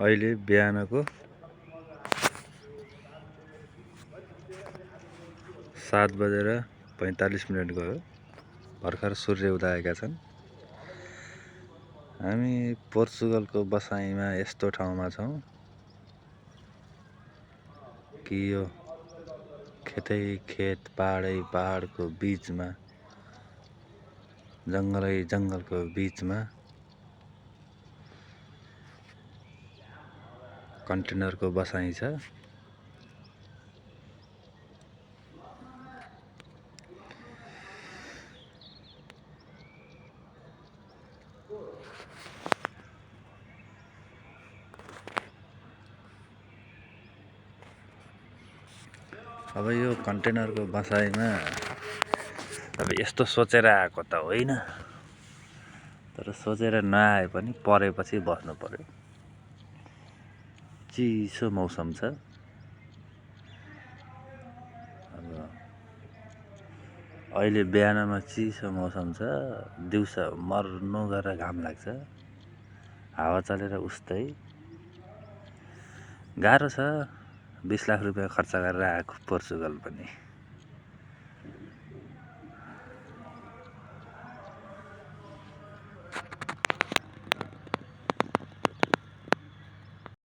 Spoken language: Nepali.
अहिले बिहानको 7:45 गयो। भर्खर सूर्य उदाएका छन्। हामी पोर्चुगलको बसाइमा यस्तो ठाउँमा छौँ कि यो खेतै खेत पहाडै पहाडको बीचमा, जङ्गलै जङ्गलको बीचमा कन्टेनरको बसाइ छ। अब यो कन्टेनरको बसाइमा अब यस्तो सोचेर आएको त होइन, तर सोचेर नआए पनि परेपछि बस्नु पर्यो। चिसो मौसम छ। अब अहिले बिहानमा चिसो मौसम छ, दिउँसो मर्नु गरेर घाम लाग्छ, हावा चलेर उस्तै गाह्रो छ। 20 लाख रुपियाँ खर्च गरेर आएको पोर्चुगल पनि।